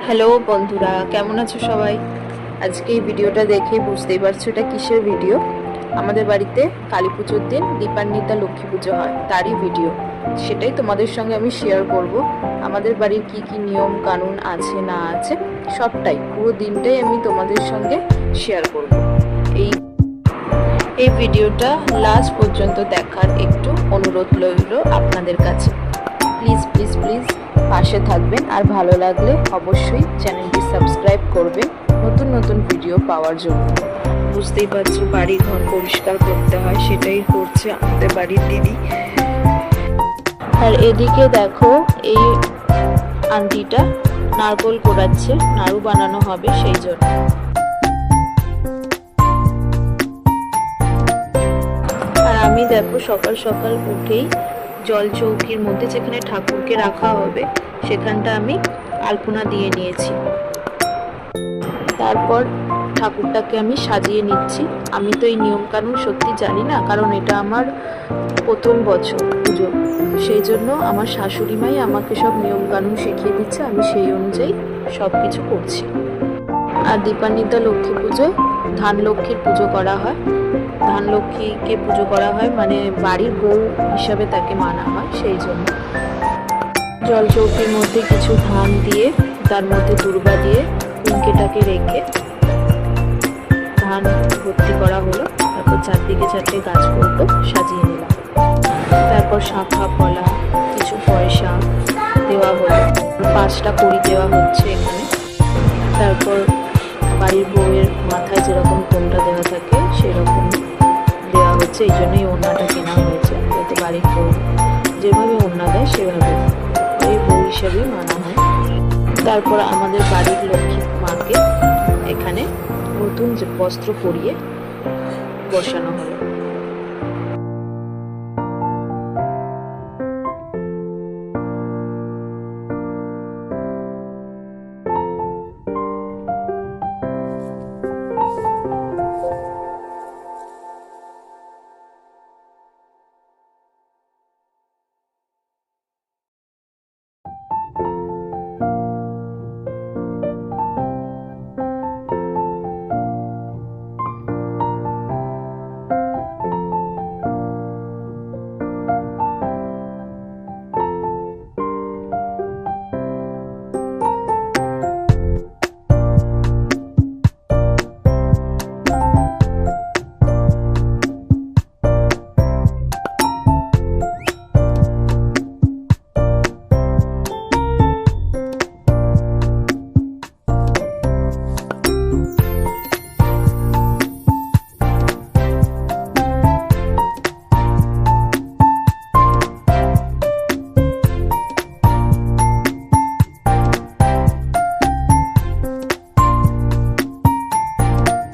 Hello বন্ধুরা, কেমন আছো সবাই? আজকে এই ভিডিওটা দেখে বুঝতেই পারছো এটা কিসের ভিডিও। আমাদের বাড়িতে কালী পুজোর দিন দীপান্বিতা লক্ষ্মী পুজো হয়, তারই ভিডিও। সেটাই তোমাদের সঙ্গে আমি শেয়ার করব। আমাদের বাড়ির কি কি নিয়ম কানুন আছে না আছে সবটাই, পুরো দিনটাই আমি তোমাদের সঙ্গে শেয়ার করব। এই এই ভিডিওটা লাস্ট পর্যন্ত দেখার একটু অনুরোধ রইল আপনাদের কাছে। প্লিজ প্লিজ প্লিজ পাশে থাকবেন, আর ভালো লাগলে অবশ্যই চ্যানেলটি সাবস্ক্রাইব করবেন নতুন নতুন ভিডিও পাওয়ার জন্য। বুঝতেই পারছো বাড়ি ঘর পরিষ্কার করতে হয়, সেটাই করছে আমাদের বাড়ির দিদি। আর এদিকে দেখো এই আন্টিটা নারকোল কোড়াচ্ছে, নাড়ু বানানো হবে সেই জন্য। আর আমি দেখো সকাল সকাল উঠেই জল চৌকির মধ্যে যেখানে ঠাকুরকে রাখা হবে সেখানটা আমি আলপনা দিয়ে নিয়েছি। তারপর ঠাকুরটাকে আমি সাজিয়ে নিচ্ছি। আমি তো এই নিয়মকানুন সত্যি জানি না, কারণ এটা আমার প্রথম বছর পুজো, সেই জন্য আমার শাশুড়ি মাই আমাকে সব নিয়মকানুন শিখিয়ে দিচ্ছে, আমি সেই অনুযায়ী সব কিছু করছি। আর দীপান্বিতা লক্ষ্মী পুজোয় ধান লক্ষ্মীর পুজো করা হয়। ধান লক্ষ্মীকে পুজো করা হয় মানে বাড়ির বউ হিসাবে তাকে মানা হয়, সেই জন্য জল চৌকির মধ্যে কিছু ধান দিয়ে তার মধ্যে দুর্বা দিয়ে কুঙ্কেটাকে রেখে ধান ভর্তি করা হলো। তারপর চারদিকে চারটে গাছ পড়তো সাজিয়ে নিলাম। তারপর শাঁখা কলা কিছু পয়সা দেওয়া হলো, 5টা কড়ি দেওয়া হচ্ছে এখানে। তারপর বাড়ির বউয়ের মাথায় যেরকম কোনটা দেওয়া থাকে সেরকম দেওয়া হচ্ছে, এই জন্যই ওড়নাটা কেনা হয়েছে, যাতে বাড়ির বউ যেভাবে ওড়না দেয় সেভাবে ওই বউ হিসেবেই মানা হয়। তারপর আমাদের বাড়ির লক্ষ্মী মাকে এখানে নতুন যে বস্ত্র পরিয়ে বসানো হলো।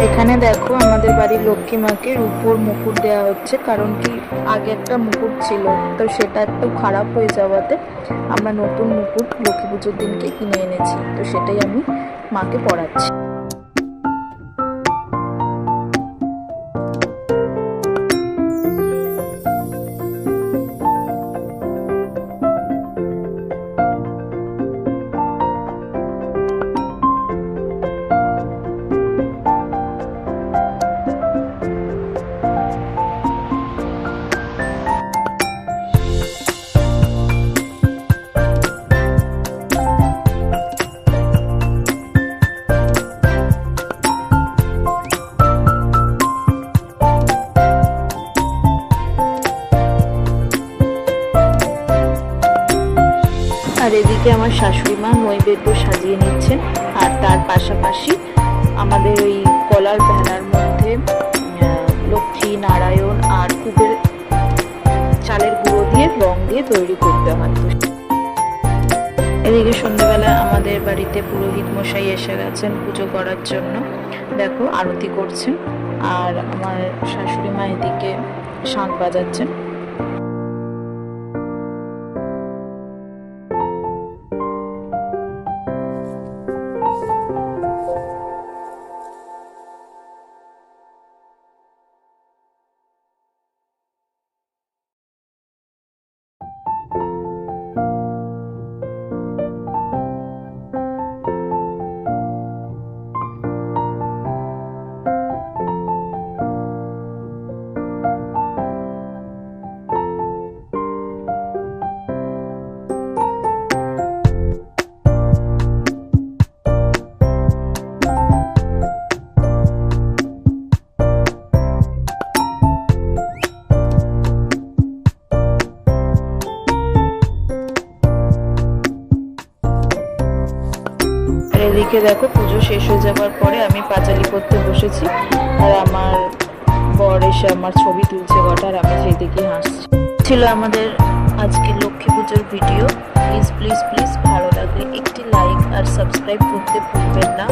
এখানে দেখো আমাদের বাড়ির লক্ষ্মী মাকে রূপোর মুকুট দেওয়া হচ্ছে, কারণ কি আগে একটা মুকুট ছিল তো সেটা একটু খারাপ হয়ে যাওয়াতে আমরা নতুন মুকুট লক্ষ্মী পুজোর দিনকে কিনে এনেছি, তো সেটাই আমি মাকে পরাচ্ছি। আর এদিকে আমার শাশুড়ি মা নৈবেদ্য সাজিয়ে নিচ্ছেন, আর তার পাশাপাশি আমাদের ওই কলার ভেলার মধ্যে লক্ষ্মী নারায়ণ আর কুবের চালের গুঁড়ো দিয়ে রং দিয়ে তৈরি করতে হয়। এদিকে সন্ধ্যেবেলা আমাদের বাড়িতে পুরোহিত মশাই এসে গেছেন পুজো করার জন্য, দেখো আরতি করছেন, আর আমার শাশুড়ি মা এদিকে শাঁখ বাজাচ্ছেন। এদিকে দেখো পুজো শেষ হয়ে যাবার পরে আমি পাঁচালি করতে বসেছি, আর আমার বর এসে আমার ছবি তুলছে কটা, আর আমি সেদিকে হাসছি। ছিল আমাদের আজকে লক্ষ্মী পুজোর ভিডিও। প্লিজ প্লিজ প্লিজ ভালো লাগলে একটি লাইক আর সাবস্ক্রাইব করতে ভুলবেন না।